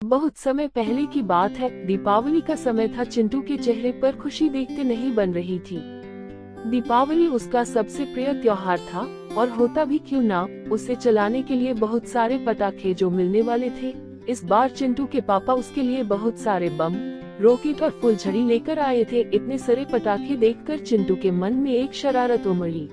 बहुत समय पहले की बात है। दीपावली का समय था। चिंटू के चेहरे पर खुशी देखते नहीं बन रही थी। दीपावली उसका सबसे प्रिय त्योहार था और होता भी क्यों ना, उसे चलाने के लिए बहुत सारे पटाखे जो मिलने वाले थे। इस बार चिंटू के पापा उसके लिए बहुत सारे बम, रॉकेट और फुलझड़ी लेकर आए थे। इतने सारे पटाखे देखकर चिंटू के मन में एक शरारत उमड़ी।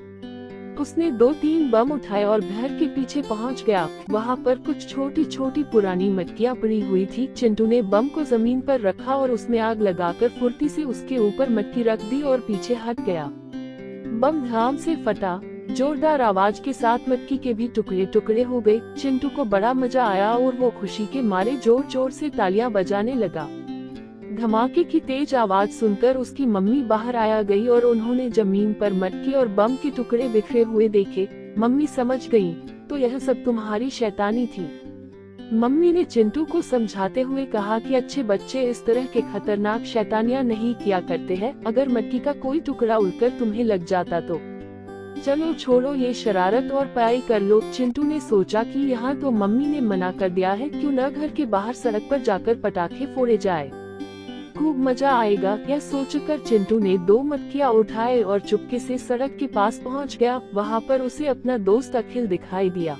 उसने 2-3 बम उठाए और घर के पीछे पहुंच गया। वहां पर कुछ छोटी छोटी पुरानी मटकियां पड़ी हुई थी। चिंटू ने बम को जमीन पर रखा और उसमें आग लगाकर फुर्ती से उसके ऊपर मटकी रख दी और पीछे हट गया। बम धड़ाम से फटा। जोरदार आवाज के साथ मटकी के भी टुकड़े टुकड़े हो गए। चिंटू को बड़ा मजा आया और वो खुशी के मारे जोर जोर से तालियां बजाने लगा। धमाके की तेज आवाज सुनकर उसकी मम्मी बाहर आया गई और उन्होंने जमीन पर मटकी और बम के टुकड़े बिखरे हुए देखे। मम्मी समझ गई, तो यह सब तुम्हारी शैतानी थी। मम्मी ने चिंटू को समझाते हुए कहा कि अच्छे बच्चे इस तरह के खतरनाक शैतानियां नहीं किया करते हैं। अगर मटकी का कोई टुकड़ा उड़कर तुम्हें लग जाता तो चलो छोड़ो ये शरारत और पढ़ाई कर लो। चिंटू ने सोचा कि यहाँ तो मम्मी ने मना कर दिया है, क्यों न घर के बाहर सड़क पर जाकर पटाखे फोड़े जाए, खूब मजा आएगा। यह सोचकर चिंटू ने 2 मटकियां उठाए और चुपके से सड़क के पास पहुंच गया। वहां पर उसे अपना दोस्त अखिल दिखाई दिया।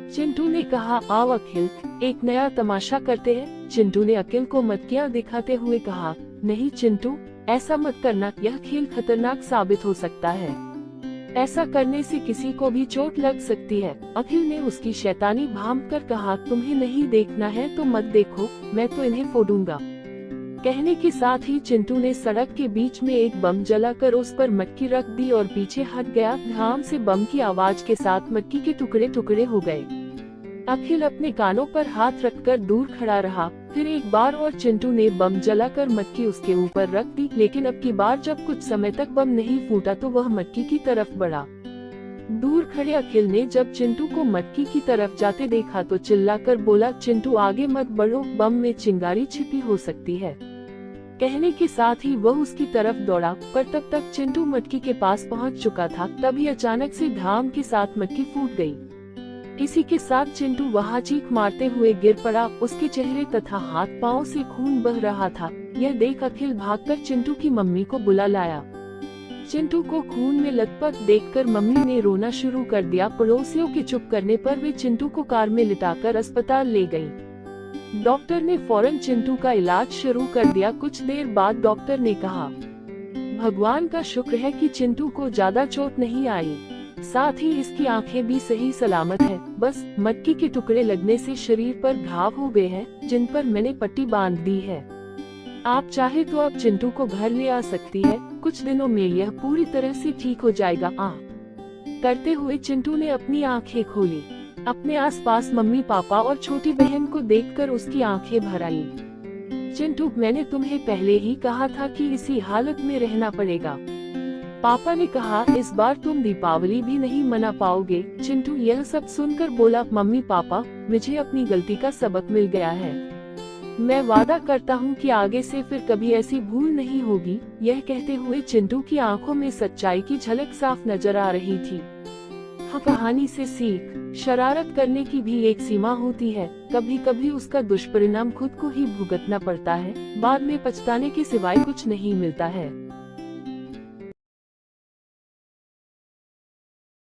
चिंटू ने कहा, आओ अखिल, एक नया तमाशा करते हैं। चिंटू ने अखिल को मटकियां दिखाते हुए कहा, नहीं चिंटू, ऐसा मत करना, यह खेल खतरनाक साबित हो सकता है। ऐसा करने से किसी को भी चोट लग सकती है। अखिल ने उसकी शैतानी भांप कर कहा, तुम्हें नहीं देखना है तो मत देखो, मैं तो इन्हें फोड़ूंगा। कहने के साथ ही चिंटू ने सड़क के बीच में एक बम जलाकर उस पर मटकी रख दी और पीछे हट गया। धड़ाम से बम की आवाज के साथ मटकी के टुकड़े टुकड़े हो गए। अखिल अपने कानों पर हाथ रखकर दूर खड़ा रहा। फिर एक बार और चिंटू ने बम जलाकर मटकी उसके ऊपर रख दी, लेकिन अब की बार जब कुछ समय तक बम नहीं फूटा तो वह मटकी की तरफ बढ़ा। दूर खड़े अखिल ने जब चिंटू को मटकी की तरफ जाते देखा तो चिल्लाकर बोला, चिंटू आगे मत बढ़ो, बम में चिंगारी छिपी हो सकती है। कहने के साथ ही वह उसकी तरफ दौड़ा, पर तब तक चिंटू मटकी के पास पहुंच चुका था। तभी अचानक से धड़ाम के साथ मटकी फूट गई। इसी के साथ चिंटू वहां चीख मारते हुए गिर पड़ा। उसके चेहरे तथा हाथ पांव से खून बह रहा था। यह देख अखिल भागकर चिंटू की मम्मी को बुला लाया। चिंटू को खून में लथपथ देखकर मम्मी ने रोना शुरू कर दिया। पड़ोसियों के चुप करने पर वे चिंटू को कार में लिटाकर अस्पताल ले गयी। डॉक्टर ने फौरन चिंटू का इलाज शुरू कर दिया। कुछ देर बाद डॉक्टर ने कहा, भगवान का शुक्र है कि चिंटू को ज्यादा चोट नहीं आई, साथ ही इसकी आंखें भी सही सलामत है। बस मटकी के टुकड़े लगने से शरीर पर घाव हो गए हैं, जिन पर मैंने पट्टी बांध दी है। आप चाहे तो अब चिंटू को घर ले आ सकती है। कुछ दिनों में यह पूरी तरह से ठीक हो जाएगा। करते हुए चिंटू ने अपनी आंखें खोली। अपने आसपास मम्मी पापा और छोटी बहन को देखकर उसकी आंखें भर आईं। चिंटू, मैंने तुम्हें पहले ही कहा था कि इसी हालत में रहना पड़ेगा। पापा ने कहा, इस बार तुम दीपावली भी नहीं मना पाओगे। चिंटू यह सब सुनकर बोला, मम्मी पापा, मुझे अपनी गलती का सबक मिल गया है। मैं वादा करता हूँ कि आगे से फिर कभी ऐसी भूल नहीं होगी। यह कहते हुए चिंटू की आंखों में सच्चाई की झलक साफ नजर आ रही थी। कहानी से सीख, शरारत करने की भी एक सीमा होती है। कभी कभी उसका दुष्परिणाम खुद को ही भुगतना पड़ता है। बाद में पछताने के सिवाय कुछ नहीं मिलता है।